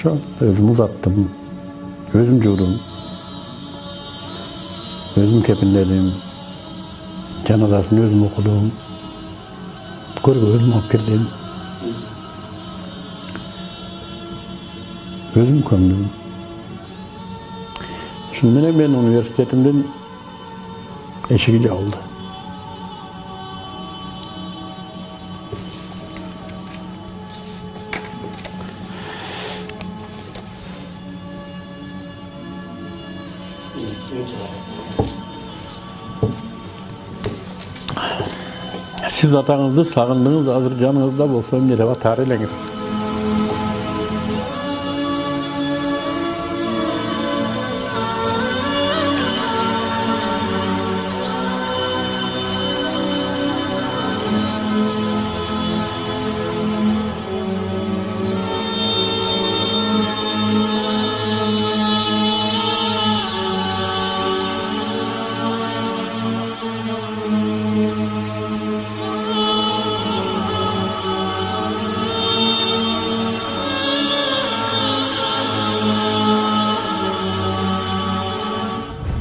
Ошо өзүм узаттым, өзүм жуудум, өзүм кепиндедим, жаназасын өзүм окудум, көргө өзүм алып кирдим, өзүм көмдүм. Ошону менен мен университетимдин эшиги жабылды. Siz atаңызды сагындыңыз, азыр жаныңызда болсо эмне деп атар элеңиз?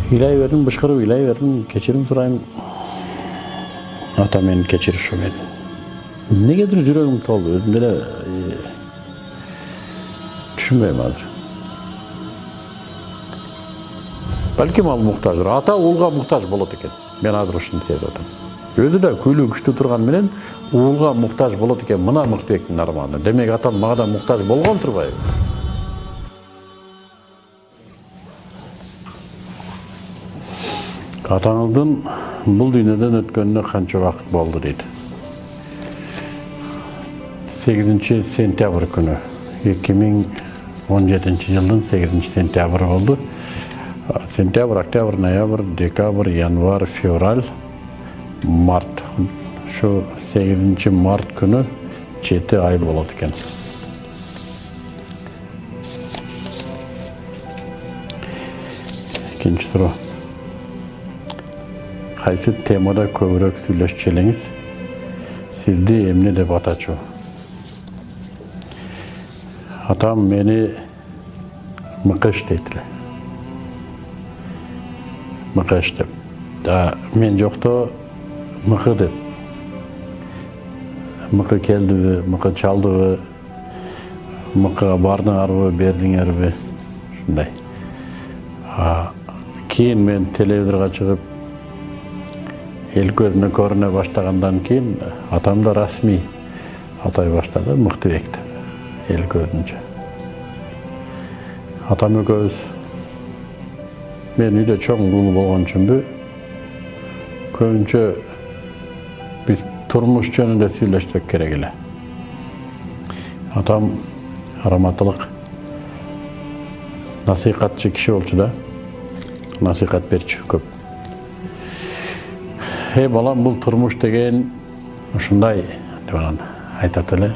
Ыйлай бердим, бышкырып ыйлай бердим, кечирим сурайм. Ата мени кечириши мен. Негедир жүрөгүм толду, өзүм деле түшүнбөйм азыр. Балким ал муктаждыр. Ата уулга муктаж болот экен. Мен азыр ушуну сезип атам. Өзү да күйлүү күчтүү турган менен уулга муктаж болот экен. Мына Мыктыбектин арманы. Демек атам мага да муктаж болгон турбайбы? Атаңыздын бул дүйнөдөн өткөнүнө канча убакыт болду дейт. 8 сентябрь күнү 2017 жылдын 8 сентябрь болду. Сентябрь, октябрь, ноябрь, декабрь, январь, февраль, март. Şu 8 март күнү 7 ай болот экен. Экинчи суроо. Кайсы темада көбүрөөк сүйлөшчү элеңиз? Сизди эмне деп атачу? Атам мени Мыкыш дейт эле. Мыкыш деп. Мен жокто Мыкы деп. Мыкы келдиби, Мыкы чалдыбы, Мыкыга бардыңарбы, бердиңерби? Ушундай. Кийин мен телевизорго чыгып эл көзүнө көрүнө баштагандан кийин атам да расмий атай баштады, Мыктыбек деп, эл көзүнчө. Атам экөөбүз мен үйдө чоң уул болгон үчүнбү көбүнчө биз турмуш жөнүндө сүйлөшсөк керек эле. Атам раматылык насыйкатчы киши болчу да, насыйкат берчү көп. Балам, бул турмуш деген ушундай деп анан айтат эле.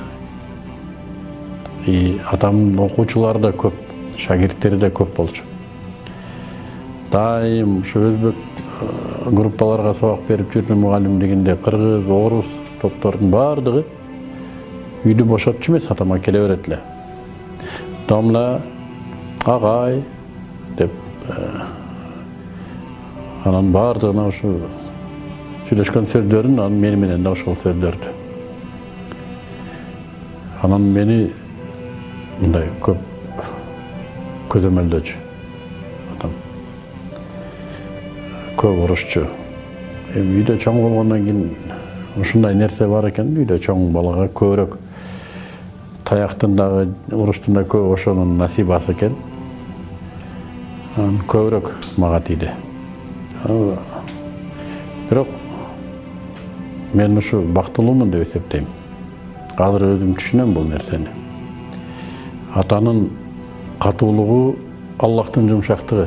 Атамдын окуучулары да көп, шагирттери да көп болчу. Дайым ушу өзбек группаларга сабак берип жүрдүм мугалимдигинде, кыргыз, орус топтордун бардыгы үйдү бошотчу эмес, атама келе берет эле. Домла, агай деп анан бардыгына ушу сүйлөшкөн сөздөрүн анан мени менен да ошол сөздөрдү. Анан мени мындай көп көзөмөлдөчү. Атам көп урушчу. Үйдө чоң болгондон кийин ушундай нерсе бар экен, үйдө чоң балага көбүрөөк таяктын дагы уруштун да көп ошонун насибасы экен. Анан көбүрөөк мага тийди. Бирок мен ушу бактылуумун деп эсептейм. Азыр өзүм түшүнөм бул нерсени. Атанын катуулугу Аллахтын жумшактыгы.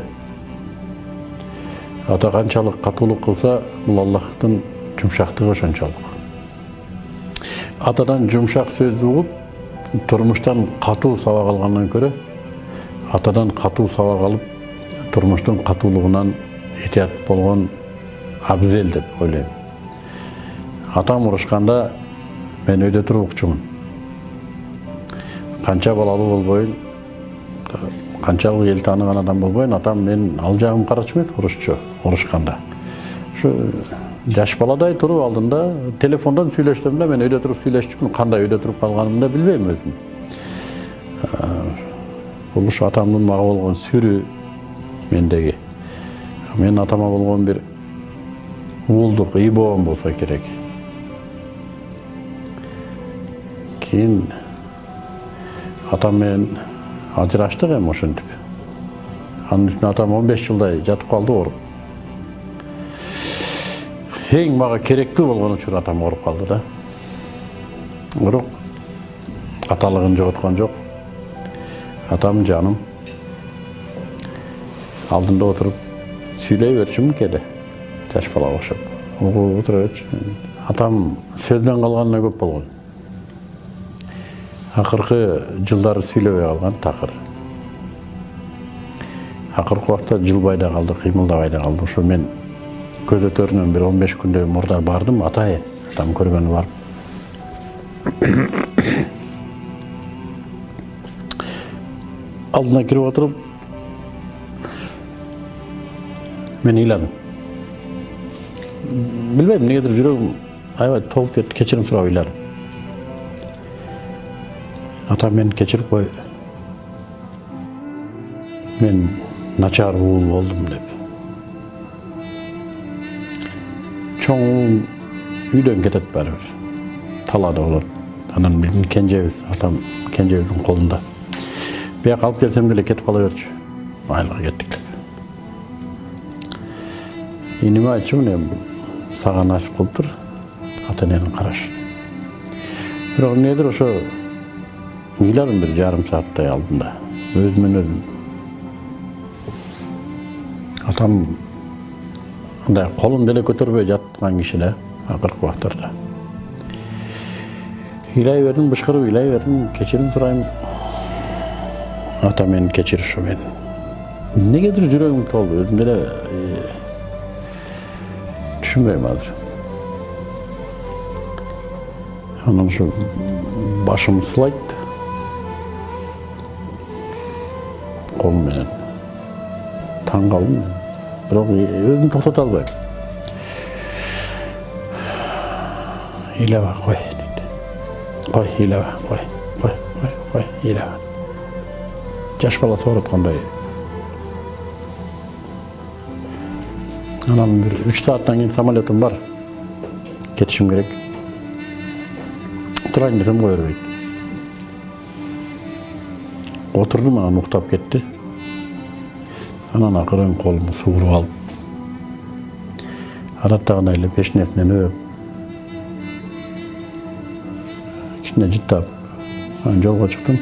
Ата канчалык катуулук кылса, бул Аллахтын жумшактыгы ошончолук. Атадан жумшак сөз угуп, турмуштан катуу сабак алгандан көрө, атадан катуу сабак алып, турмуштун катуулугунан этият болгон абзел деп ойлойм. Атам урушканда мен өйдө туруп укчумун. Канча балалуу болбойн, канчалык эл тааныган адам болбойн, атам мен ал жагым карачу эмес, урушканда. Ушу жаш баладай туруп алдында телефондон сүйлөштүм да, мен өйдө туруп сүйлөшчүмүн, кандай өйдө туруп калганымды да билбейм өзүм. Бул ушу атамдын мага болгон сүрү мендеги. Мен атама болгон бир уулдук, ийбоом болсо керек. Кийин атам менен ажыраштык эми ошентип. Анын үстүнө атам 15 жылдай жатып калды ооруп. Эң мага керектүү болгон учур атам ооруп калды да. Бирок аталыгын жоготкон жок. Атам жаным. Алдында отуруп сүйлөй берчүмүн кээде. Жаш бала окшоп. Угуп отура берчү. Атам сөздөн калганына көп болгон. Акыркы жылдары сүйлөбөй калган такыр. Акыркы убакта жылбай да калды, кыймылдабай да калды. Ошо мен көзөтөрүнөн бир 15 күндөй мурда бардым, атам көргөнү барып. Алдына кирип отуруп, мен ыйладым. Билбейм, эмнегедир жүрөгүм аябай толуп кетти, кечирим сурап ыйладым. Атам мени кечирип кой. Мен начар уул болдум деп. Чоң уулум үйдөн кетет баары бир. Талаада болот. Анан биздин кенжебиз, атам кенжебиздин колунда. Бияка алып келсем деле кетип кала берчү. Айылга кеттик деп. Иниме айтчумун, эми сага насип кылыптыр ата-эненин карашы. Бирок эмнедир ошо ыйладым бир жарым сааттай алдында. Өзүмөн өзүм. Атам андай колун деле көтөрбөй жаткан киши да, акыркы убактарда. Ыйлай бердим, бышкырып ыйлай бердим, кечирим сурайм. Ата мени кечир ушу мен. Эмнегедир жүрөгүм толду, өзүм деле түшүнбөйм азыр. Анан ушу башым сылайт. Колум менен. Таң калдым. Бирок өзүм токтото албайм. Ыйлаба, кой дейт. Кой, ыйлаба, кой, ыйлаба. Жаш бала сооруткандай. Анан бир 3 сааттан кийин самолетим бар. Кетишим керек. Турайын десем кое бербейт. Отурдум, анан уктап кетти. Анан акырын колумду сууруп алып, араттагындай эле пешнесинен өп, кичине жыттап, анан жолго чыктым.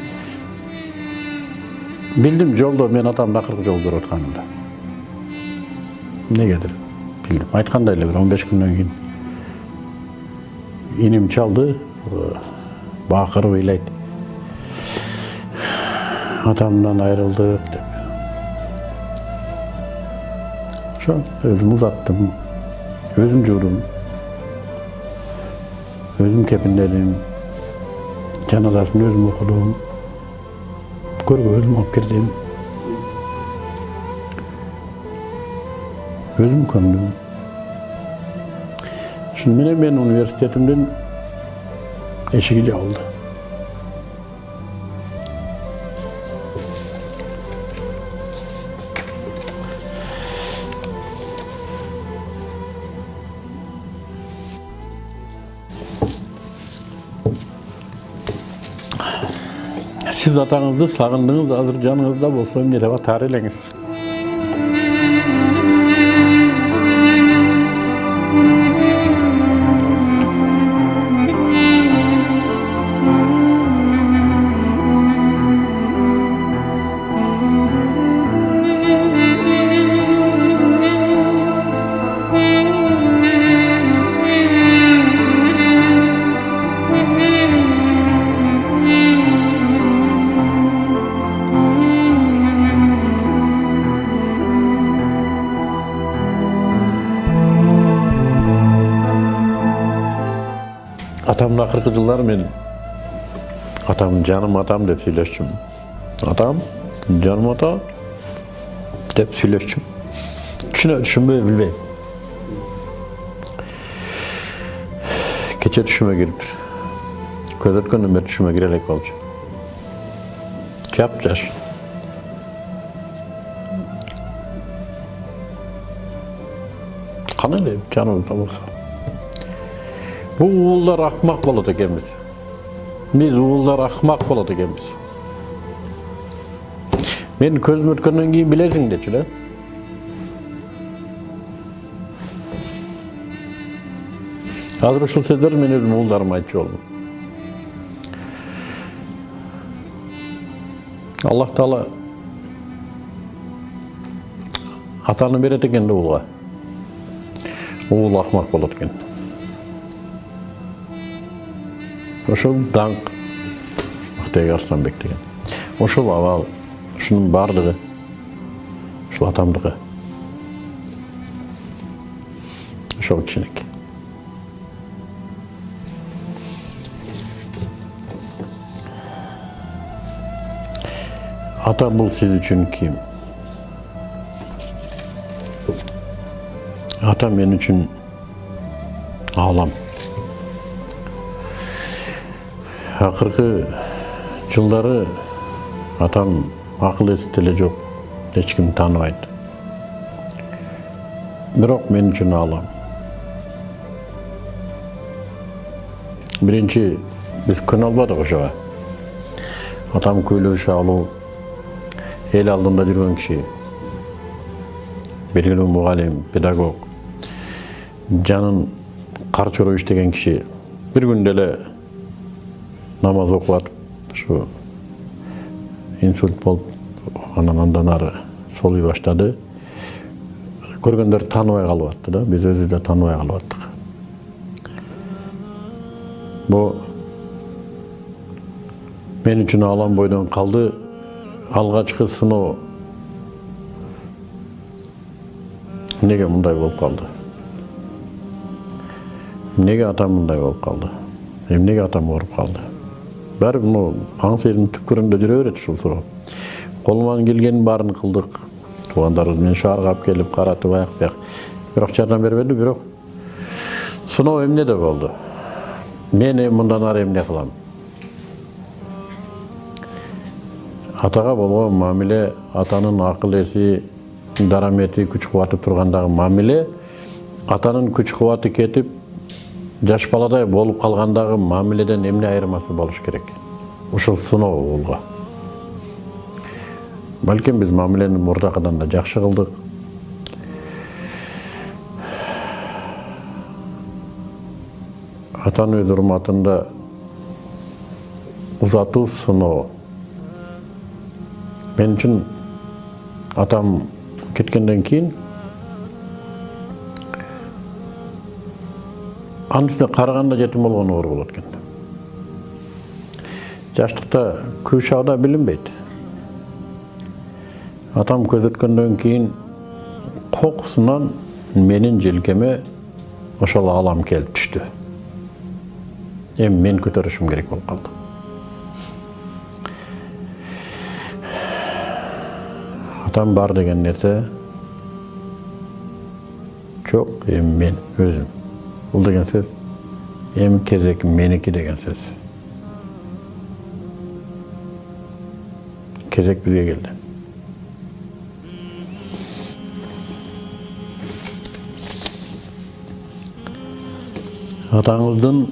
Билдим жолдо мен атамды акыркы жолу көрүп атканымда. Эмнегедир билдим. Айткандай эле бир 15 күндөн кийин иним чалды, бакырып ыйлайт. Атамдан айрылдык деп. Ошо өзүм узаттым, өзүм жуудум, өзүм кепиндедим, жаназасын өзүм окудум, көргө өзүм алып кирдим, өзүм көмдүм. Ошону менен мен университетимдин эшиги жабылды. Siz atağınızı sağındınız, hazır canınızda bolsa emniyet var, tarihleniz. Atamın akırkı жылдары мен атам жаным атам деп сүйлөшчүмүн. Атам Canım ata dep söyleşçüm. Düşünmeye bilmeyim. Keçe düşüme giriptir. Köz ötkenden beri düşüme girelek bolçu. Kap jaş. Kana deyip canımızda bolsa. Bu uğullar akmak boladı ekenmiz. Biz uğullar akmak boladı ekenmiz. Men közüm ötkenden keyin bilesin deçiler. Hazır uşul sözler men özüm uğullarıma aytçı oldum. Allah Taala atаны берет экен уğulga. Uğul akmak bolat eken. Oşul dank Ақтөбе Арыстанбек деген. Oşul авал, şunun bardығы, oşul atamdығы. Oşul kişinek. Ata bul siz üçün kim? Ata men üçün ağlam. Akırkı жылдары атам акыл эси деле жок, эч ким тааныбайт. Бирок мен үчүн аалам. Биринчи биз күнө албадык ошого. Атам көйлөг шалуу, эл алдында жүргөн киши, белгилүү мугалим, педагог, жанын карчырып иштеген киши. Бир күндө эле намаз окуп атып, şu insult болып, андан ары солый баштады. Көргөндөр тааныбай калып атты да, биз өзүбүз да тааныбай калып аттык. Бу мен үчүн алам бойдон калды. Алгачкы сыноо неге мындай болуп калды? Неге атам мындай болуп калды? Эмнеге атам ооруп калды? Бәрі бұны аң сезім түпкірінде жүре береді шул суроо. Колуман келгенин баарын кылдык. Туугандар мен шаарга келип каратып аяк. Бирок жардам бербеди, бирок сыноо эмне де болду. Мен мындан ары эмне кылам? Атага болгон мамиле, атанын акыл эси, дарамети, күч кубаты тургандагы мамиле, атанын күч кубаты кетип, жаш баладай болуп калгандагы мамиледен эмне айырмасы болуш керек? Ушул сыноо угулга. Балким биз мамилени мурдакыдан да жакшы кылдык. Атаны өз урматында узатуу сыноо. Мен үчүн атам кеткенден кийин анын үстүнө караганда жетим болгону оор болот экен. Жаштыкта көп шагда билинбейт. Атам көз өткөндөн кийин кокусунан менин желкеме ошол алам келип түштү. Эми мен көтөрүшүм керек болуп калды. Атам бар деген нерсе жок, эми мен өзүм. Бул деген сөз эми кезек меники деген сөз. Кезек бизге келди. Атаңыздын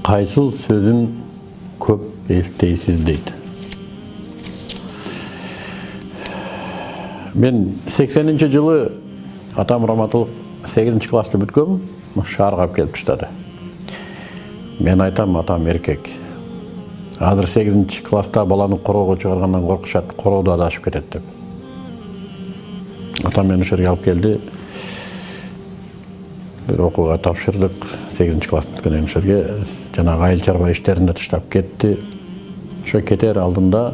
кайсыл сөзүн көп эстейсиз дейт. Мен 80-жылы атам Раматылык 8 класты бүткөм, шаарга келип таштады. Мен айтам, атам эркек. Азыр 8 класста баланы короого чыгаргандан коркушат, короодо адашып кетет деп. Атам мени ошол жерге алып келди. Бир окууга тапшырдык. 8 класста бүткөндөн ошол жерге жанагы айыл чарба иштеринде таштап кетти. Ошо кетер алдында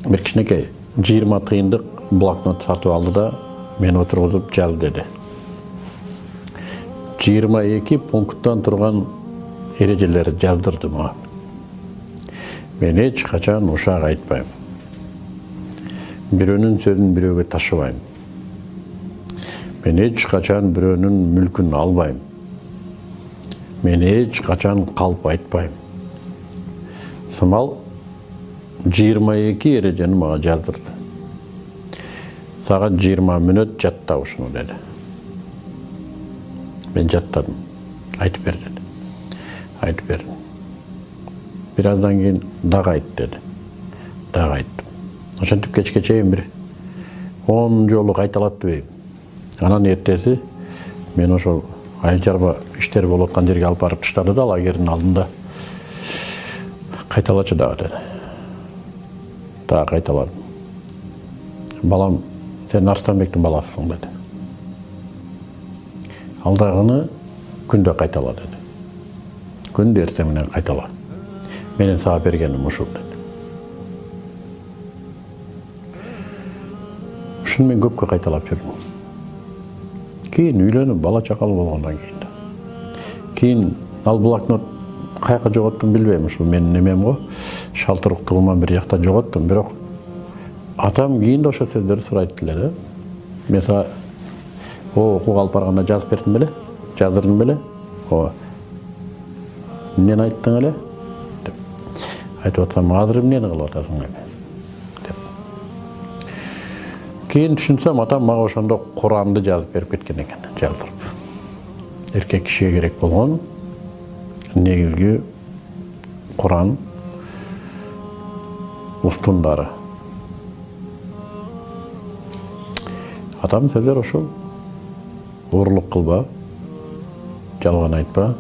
бир кичинекей 20 тыйындык блокнот сатып алды да мени отургузуп жаз деди. 22 пункттан турган эрежелерди жаздырды мага. Мен эч качан ушак айтпайм. Бирөөнүн сөзүн бирөөгө ташыбайм. Мен эч качан бирөөнүн мүлкүн албайм. Мен эч качан калп айтпайм. Сымал 22 эрежени мага жаздырды. Сагат 20 мүнөт жатта ушуну деди. Мен жаттадым. Айтып бер деди. Айтып бердим. Birazdan keyin dagы ayt dedi. Dagы ayттым. Ошентип кечке чейин бир 10 жолу кайталап дебейм. Анан эртеси мен ошол айыл чарба иштери болуп аткан жерге алып барып таштады да, лагердин алдында. Кайталачы дагы деди. Дагы кайталадым. Балам, сен Арстанбектин баласысың деди. Алдагыны күндө кайтала деди. Күндө эртең менен кайтала. Менин сага бергеним ушул деди. Ушуну мен көпкө кайталап жүрдүм. Кийин үйлөнүп, бала чакалы болгондон кийин. Кийин ал блокнот каяка жоготтум билбейм, ушул менин немем го. Шалтыруктугуман бир жакта жоготтум, бирок атам кийин да ошол сөздөрдү сурайт эле да. Мен сага окууга алып барганда жазып бердим беле? Жаздырдым беле? Ооба. Эмнени айттың эле? Деп. Айтып атсам, азыр эмнени кылып атасың эми? Деп. Кийин түшүнсөм, атам мага ошондо Куранды жазып берип кеткен экен, жаздырып. Эркек кишиге керек болгон негизги Куран устундары. Атам сөздөр ошол. Урлук кылба, жалган айтпа,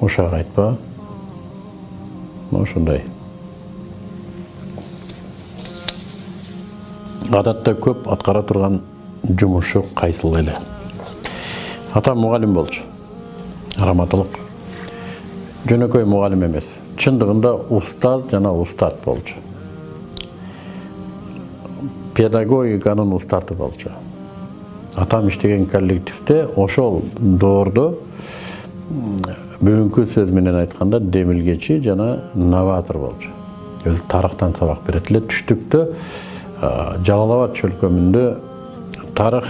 ушак айтпа. Ошондой. Адатта көп аткара турган жумушу кайсыл эле. Атам мугалим болчу. Раматылык. Жөнөкөй мугалим эмес. Чындыгында устаз жана устат болчу. Педагогиканын устаты болчу. Атам иштеген коллективде ошол доордо бүгүнкү сөз менен айтканда демилгечи жана новатор болчу. Өзү тарыхтан сабак берет эле. Түштүктө Жалал Абад чөлкөмүндө тарых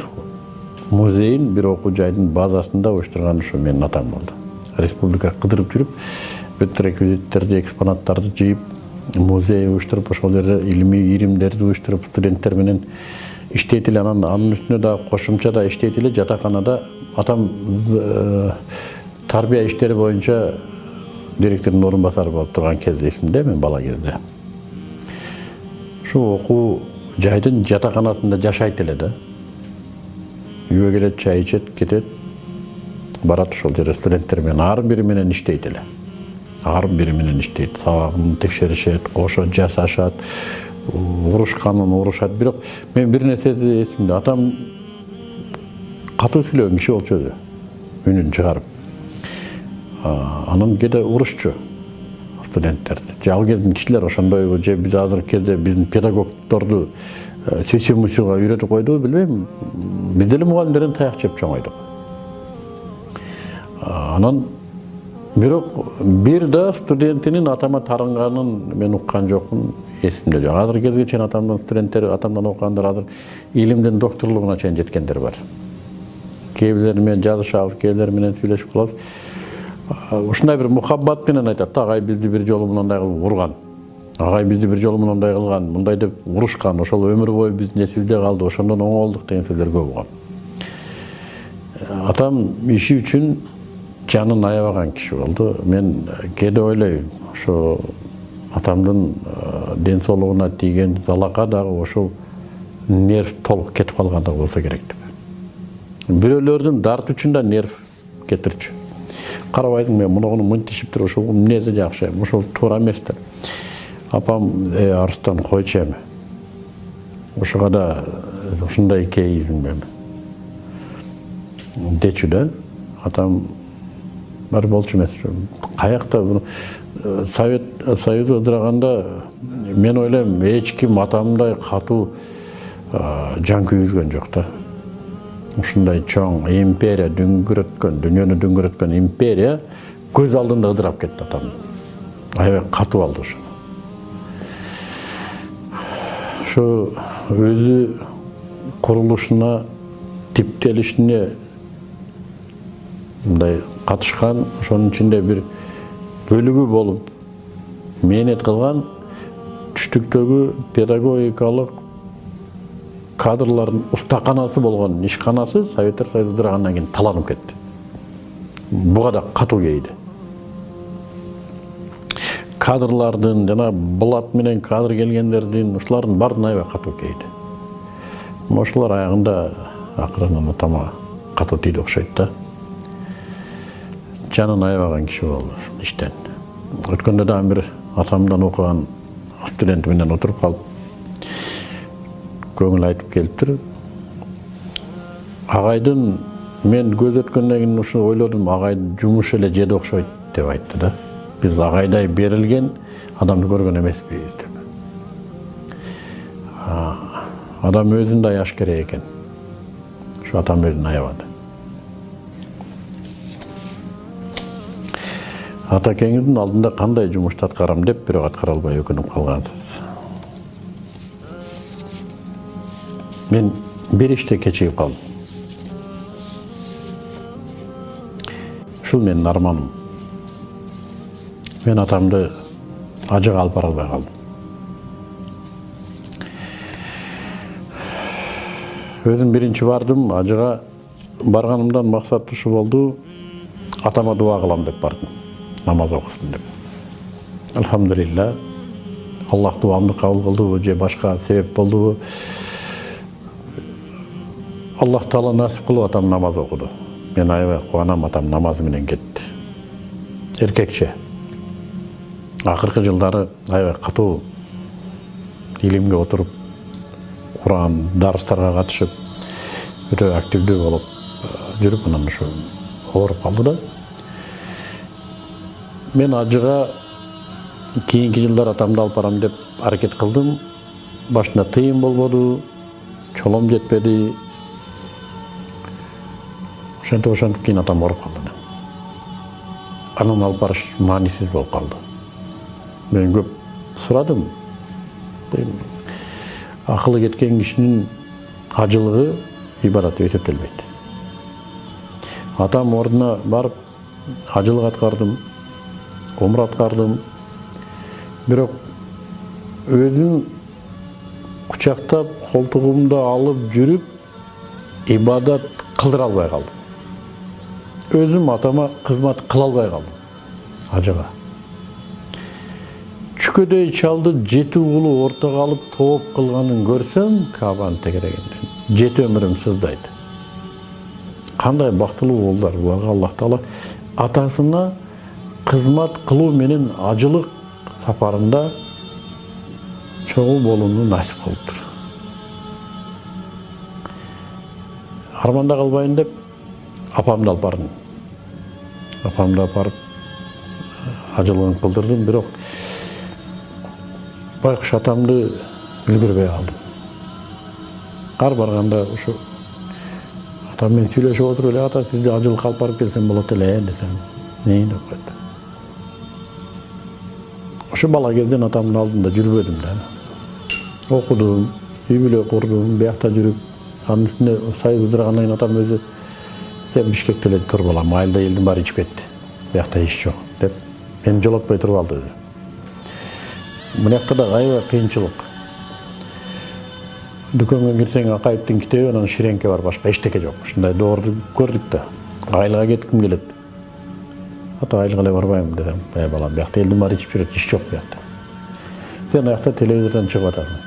музейин бир окуу жайдын базасында уюштурган ушу менин атам болду. Республика кыдырып жүрүп, бүт реквизиттерди, экспонаттарды жыйып, музей уюштуруп, ошол жерде илимий иримдерди уюштуруп, студенттер менен иштейт эле. Анын үстүнө да кошумча да иштейт эле. Жатаканада атам тарбия иштери боюнча директордун орун басары болуп турган кезде эсимде, мен бала кезде. Ушу окуу жайдын жатаканасында жашайт эле да. Үйгө келет, чай ичет, кетет. Барат ошол жерде студенттер менен ар бири менен иштейт эле. Ар бири менен иштейт. Сабагын текшеришет, кошо жасашат, урушканын урушат. Бирок мен бир нерседи эсимде. Атам катуу сүйлөгөн киши болчу өзү. Үнүн чыгарып. Анан кээде урушчу студенттерди. Ал кездин кишилер ошондой, же биз азыркы кезде биздин педагогдорду сүйсү-мүйсүгө үйрөтүп койду, билбейм. Биз деле мугалимдерден таяк жеп чоңойдук. Анан бирок бир да студентинин атама тарынганын мен уккан жокмун, эсимде жок. Азыр кезге чейин атамдын студенттери, атамдан окугандар азыр илимдин докторлугуна чейин жеткендер бар. Кээ бирлери менен жазышабыз, кээ бирлери менен сүйлөшүп калабыз. Ушундай бир мухаббат менен айтат. Агай бизди бир жолу мындай кылып урган. Агай бизди бир жолу мындай кылган, мындай деп урушкан. Ошол өмүр бою биздин эсибизде калды. Ошондон оңолдук деген сөздөр көп болгон. Атам иши үчүн жанын аябаган киши болду. Мен кээде ойлойм, ошо атамдын ден соолугуна тийген залака дагы ошол нерв толук кетип калгандай болсо керек деп. Бирөөлөрдүн дарт үчүн да нерв кетирчү. Карабайсың, мен мунуну мынтишиптир, ошол эмнеси жакшы, ошол туура эмес деп. Апам, Арстан койчу эми. Ошого да ушундай кейизиң мен. Дечү да. Атам бар болчу эмес. Каякта Совет Союзу ыдыраганда мен ойлойм, эч ким атамдай катуу жан күйгүзгөн жок да. Ушундай чоң империя дүңгүрөткөн, дүйнөнү дүңгүрөткөн империя көз алдында ыдырап кетти атам. аябай катуу алды ошо. Ошо өзү курулушуна, типтелишине мындай катышкан, ошонун ичинде бир бөлүгү болуп мээнет кылган түштүктөгү педагогикалык кадрлардын устаканасы болгон ишканасы Советтер Союзу ыдырагандан кийин таланып кетти. Буга да катуу кейди. Кадрлардын жана булат менен кадр келгендердин ушулардын баардыгына аябай катуу кейди. Ошолор аягында акырын атама катуу тийди окшойт да. Жанын аябаган киши болду иштен. Өткөндө дагы бир атамдан окуган студент менен отуруп калып көңүл айтып келиптир. Агайдын мен көз өткөндөн кийин ушу ойлодум, агай жумуш эле жеди окшойт деп айтты да. Биз агайдай берилген адамды көргөн эмеспиз деп. Адам өзүн да аяш керек экен. Şu atam özünü aябады. Атакеңиздин алдында кандай жумушту аткарам деп бирок аткара албай өкүнүп калгансыз. Мен бир иште кечигип калдым. Ушул менин арманым. Мен атамды ажыга алып бара албай калдым. Өзүм биринчи бардым, ажыга барганымдан максат ушу болду. Атама дуа кылам деп бардым. Намаз окусын деп. Алхамдулилла, Аллах дуамды кабыл кылдыбы же башка себеп болдубу? Аллах Таала насип кылып атам намаз окуду. Мен аябай кубанам, атам намазы менен кетти. Эркекче. Акыркы жылдары аябай катуу илимге отуруп, Куран дарыстарга катышып, өтө активдүү болуп жүрүп, анан ушу ооруп калды да. Мен ажыга кийинки жылдар атамды алып барам деп аракет кылдым. Башында тыйын болбоду, чолом жетпеди. Ошентип кийин атам ооруп калды. Анан алып барыш маанисиз болуп калды. Мен көп сурадым. Акылы кеткен кишинин ажылыгы ибадат эсептелбейт. Атам ордуна барып ажылык аткардым, умра аткардым. Бирок өзүм кучактап, колтугумда алып жүрүп, ибадат кылдыра албай калдым. Өзүм атама кызмат кыла албай калдым. Ажыга. Чүкөдөй чалды 7 уулу ортого алып тооп кылганын көрсөм, Кабанын тегерегинден 7 өмүрүм сыздайт. Кандай бактылуу уулдар буларга Аллах Таала атасына кызмат кылуу менен ажылык сапарында чогуу болууну насип кылыптыр. Арманда калбайын деп апамды алып бардым. Апамды алып барып ажылыгын кылдырдым, бирок байкуш атамды үлгүрбөй калдым. Ар барганда ушу атам менен сүйлөшүп отуруп эле, ата сизди ажылыкка алып барып келсем болот эле десем, деп койду. Ошо бала кезден атамдын алдында жүрбөдүм да. Окудум, үй бүлө курдум, биякта жүрүп, анын үстүнө Союз ыдырагандан кийин атам өзү сен Бишкекте эле тур балам, айылда элдин баары ичип кетти. Биякта иш жок деп мени жолотпой туруп алды өзү. Мынакта да аябай кыйынчылык. Дүкөнгө кирсең Акаевдин китеби, анан ширеңке бар, башка эчтеке жок. Ушундай доорду көрдүк да. Айылга кетким келет. Ата айылга эле барбайм десем, балам, биякта элдин баары ичип жүрөт, иш жок биякта. Сен аякта телевизордон чыгып атасың.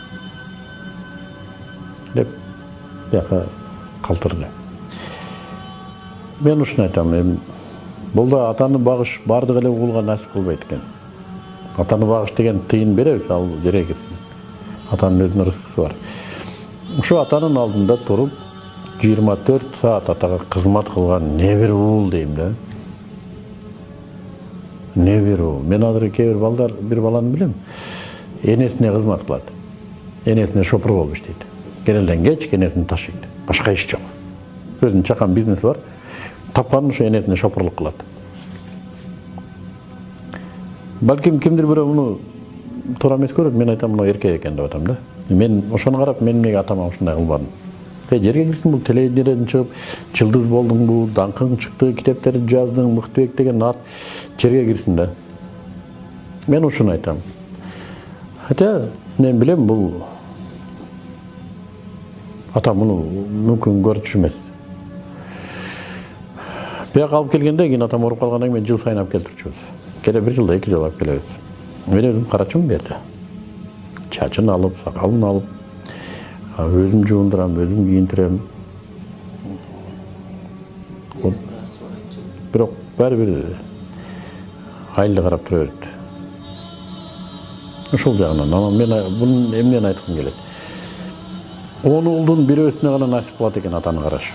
Деп бияка калтырды. Мен ушуну айтам, бул да атаны багыш бардык эле уулга насип кылбайт экен. Атаны багыш деген тыйын беребиз, ал жерге кирсин. Атанын өзүнүн рызкысы бар. Ошо атанын алдында туруп 24 саат атага кызмат кылган не бир уул дейм да. Не бир уул. Мен азыр кээ бир балдар, бир баланы билем. Энесине кызмат кылат. Энесине шопур болуп иштейт. Келелден кеч энесин ташыйт. Башка иш жок. Өзүнүн чакан бизнеси бар. Тапканын ошо энесине шопурлук кылат. Балким кимдир бирөө муну туура эмес көрөт, мен айтам мына эркек экен деп атам да. Мен ошону карап мен эмнеге атама ушундай кылбадым. Жерге кирсиң, бул телевидениеден чыгып, жылдыз болдуң, бул даңкың чыкты, китептерди жаздың, Мыктыбек деген ат жерге кирсин да. Мен ушуну айтам. Хотя мен билем бул атам муну мүмкүн көрчү эмес. Бияка алып келгенде кийин атам ооруп калгандан кийин жыл сайын алып келип турчубуз. Келе бир жылда 2 жолу алып келебиз. Мен өзүм карачым берди. Чачын алып, сакалын алып, өзүм жуундурам, өзүм кийинтирем. Бирок баары бир айылды карап тура берет. Ошол жагынан, анан мен бунун эмнени айткым келет. 10 уулдун бирөөсүнө гана насип кылат экен атаны караш.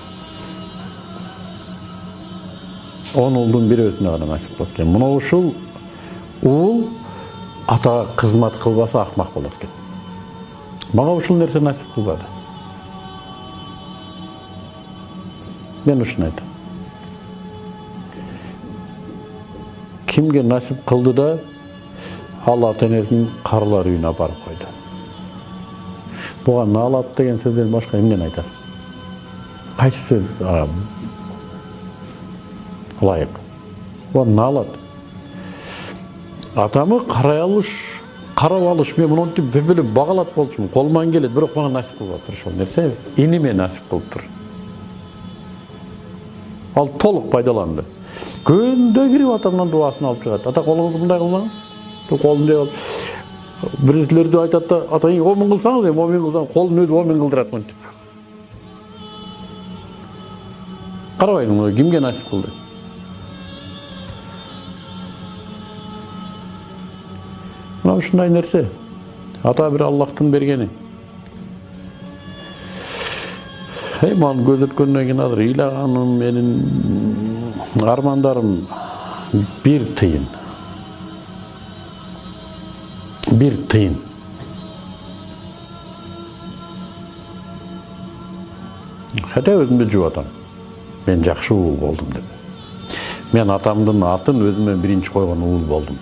10 уулдун бирөөсүнө гана насип кылат экен. Мына ушул уул атага кызмат кылбаса акмак болот экен. Мага ушул нерсе насип кылбады. Мен ушуну айтам. Кимге насип кылды да ал ата-энесин карылар үйүнө апарып койду. Буга наалат деген сөздөн башка эмнени айтасың? Кайсы сөз ылайык? Буга наалат. Атамы карап алыш, мен мынтип бебелеп багалат болчумун, колуман келет, бирок мага насип кылбаптыр ошол нерсе. Иниме насип кылыптыр. Ал толук пайдаланды. Күндө кирип атамдан дубасын алып чыгат. Ата колуңузду мындай кылмаңыз. Колун деп бирилерди айтат да, ата омун кылсаңыз, 10 миң кылсаң, колун өзү 10 миң кылдырат мынтип. Карабайсың, кимге насип кылды? Мына ушундай нерсе. Ата бир Аллахтын бергени. Маны көзөткөндөн кийин азыр ыйлаганым, менин армандарым бир тыйын. Bir tıyın. Hatta özümde juvatam. Ben жақсы uul болдum деп. Мен атамдын атын өзүмө биринчи койгон uул болдум.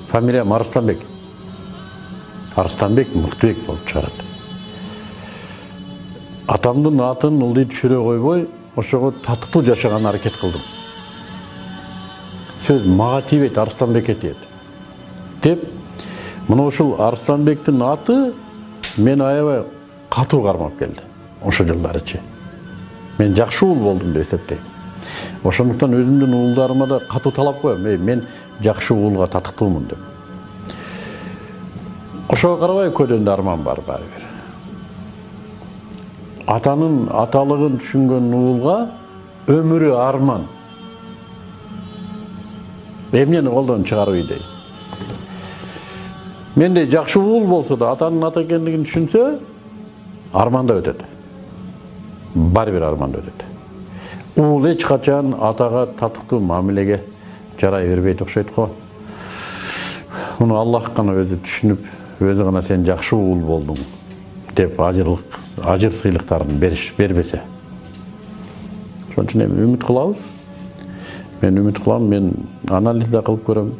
Фамилиям Арыстанбек. Арыстанбек Мыктыбек болуп чыгарат. Атамдын атын ылдый түшүрө койбой, ошого татыктуу жашаганга аракет кылдым. Сөз мага тийбейт, Арыстанбекке тиет. Деп мына ушул Арыстанбектин аты мен аябай катуу кармап келди. Ошо жылдарычы. Мен жакшы уул болдум деп эсептейм. Ошондуктан өзүмдүн уулдарыма да катуу талап коем. Мен жакшы уулга татыктуумун деп. Ошого карабай көдөндө арман бар баары бир. Атанын аталыгын түшүнгөн уулга өмүрү арман. Эмнени колдон чыгарып ийдей. Менде жақсы уул болса да, атанын ата экендигин түшүнсө, арманда өтөт. Бар бир арманда өтөт. Уул эч качан атага татыктуу мамилеге жарай бербейт окшойт го. Муну Аллах гана өзү түшүнүп, өзү гана сен жақсы уул болдуң деп ажыр сыйлыктарын бербесе. Ошон үчүн эми үмүт кылабыз. Мен үмүт кылам, мен анализ да кылып көрөм.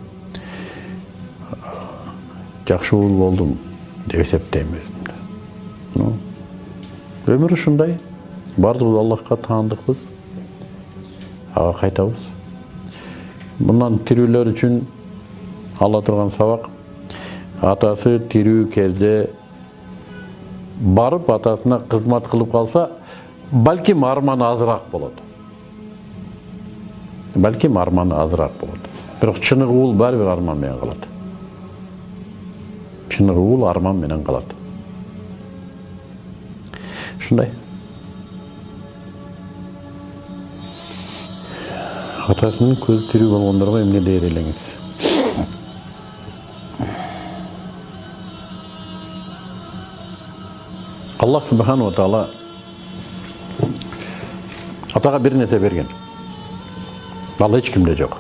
Жақсы уул болдум деп эсептейм өзүмдү. Өмүр ушундай. Бардыгыбыз Аллахка таандыкпыз. Ага кайтабыз. Мындан тирүүлөр үчүн ала турган сабак. Атасы тирүү кезде барып атасына кызмат кылып калса, балким арманы азыраак болот. Бирок чыныгы уул баары бир арман менен калат. Чыныгы уул арман менен калат. Ушундай. Атасынын көзү тирүү болгондорго эмне дээр элеңиз? Аллах субхану ва таала атага бир нерсе берген. Ал эч кимде жок.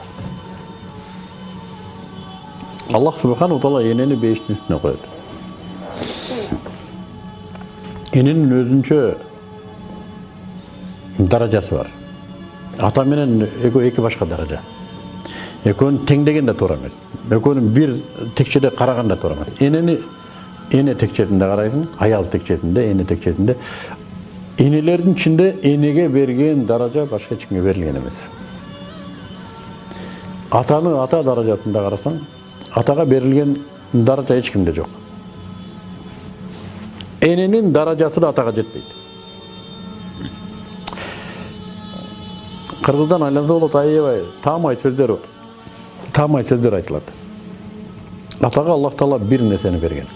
Аллах субхану ва таала энени бейиштин үстүнө коет. Эненин өзүнчө даражасы бар. Ата менен эки башка даража. Экөөнү теңдеген да туура эмес. Экөөнүн бир текчеде караган да туура эмес. Энени эне текчесинде карайсың, аял текчесинде, эне текчесинде. Энелердин ичинде энеге берген даража башка эч кимге берилген эмес. Атаны ата даражасында карасаң, атага берилген даража эч кимде жок. Эненин даражасы да атага жетпейт. Кыргыздан айланса болот, аябай таамай сөздөр бар. Таамай сөздөр айтылат. Атага Аллах Таала бир нерсени берген.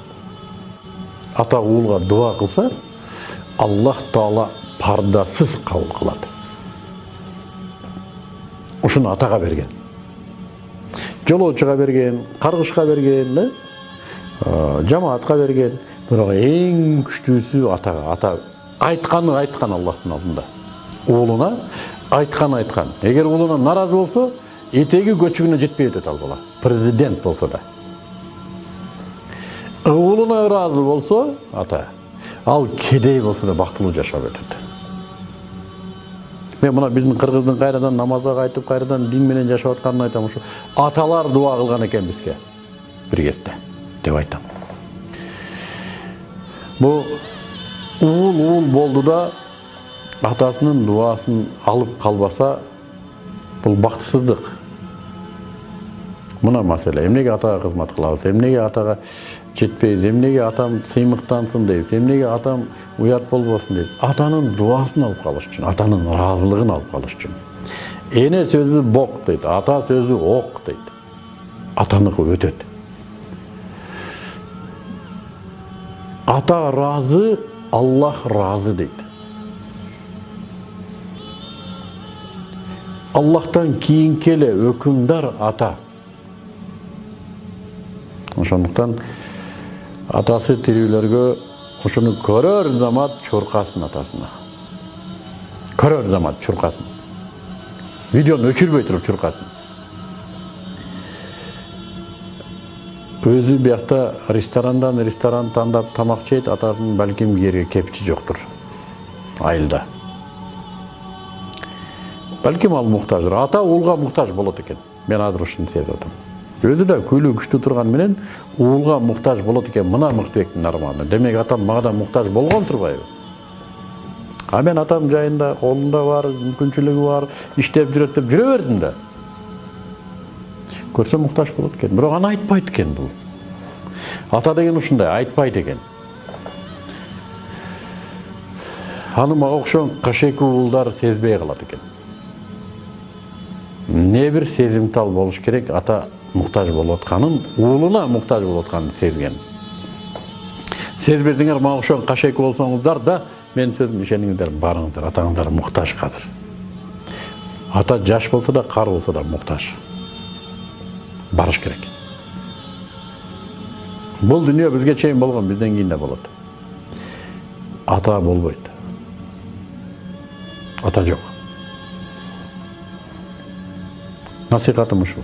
Ата уулга дуа кылса, Аллах Таала пардасыз кабыл кылат. Ушуну атага берген. Жолоочуга берген, каргышка берген, да? Жамаатка берген. Бирок эң күчтүүсү атага. Ата айтканы айткан Аллахтын алдында. Уулуна айткан. Эгер уулуна наразы болсо, этеги көчүгүнө жетпей өтөт ал бала. Президент болсо да. Уулуна ыраазы болсо, ата, ал кедей болсо да бактылуу жашап өтөт. Мен мына биздин кыргыздын кайрадан намазга кайтып, кайрадан дин менен жашап атканын айтам, ушу аталар дуа кылган экен бизге бир кезде деп айтам. Бу уул болду да атасынын дуасын алып калбаса, бул бактысыздык. Мына маселе, эмнеге атага кызмат кылабыз, эмнеге атага жетпейбиз, эмнеге атам сыймыктансын дейбиз, эмнеге атам уят болбосун дейбиз. Атанын дуасын алып калыш үчүн, атанын ыраазылыгын алып калыш үчүн. Эне сөзү бок дейт, ата сөзү ок дейт. Атаныкы өтөт. Ата разы, Аллах разы дейт. Аллахтан кийинки эле өкүмдар ата. Ошондуктан атасы тирүүлөргө ошону көрөр замат чуркасын атасына. Көрөр замат чуркасын. Видеону өчүрбөй туруп чуркасын. Өзү биякта ресторан тандап тамак жейт, атасынын балким кийерге кепчи жоктур. Айылда. Балким ал муктаждыр. Ата уулга муктаж болот экен. Мен азыр ушуну сезип атам. Өзү да күйлүү күчтүү турган менен уулга муктаж болот экен. Мына Мыктыбектин арманы. Демек атам мага да муктаж болгон турбайбы? А мен атам жайында колунда бар, мүмкүнчүлүгү бар, иштеп жүрөт деп жүрө бердим да. Көрсө муктаж болот экен. Бирок аны айтпайт экен бул. Ата деген ушундай, айтпайт экен. Аны мага окшогон кашеки уулдар сезбей калат экен. Не бир сезимтал болуш керек, ата муктаж болуп атканын, уулуна муктаж болуп атканын сезген. Сезбесеңер мага окшогон кашеки болсоңуздар да, мен сөзүм ишениңиздер, барыңыздар, атаңыздар муктаж кадыр. Ата жаш болсо да, кар болсо да муктаж. Барыш керек. Бул дүйнө бизге чейин болгон, бизден кийин да болот. Ата болбойт. Ата жок. Насихатым ушул.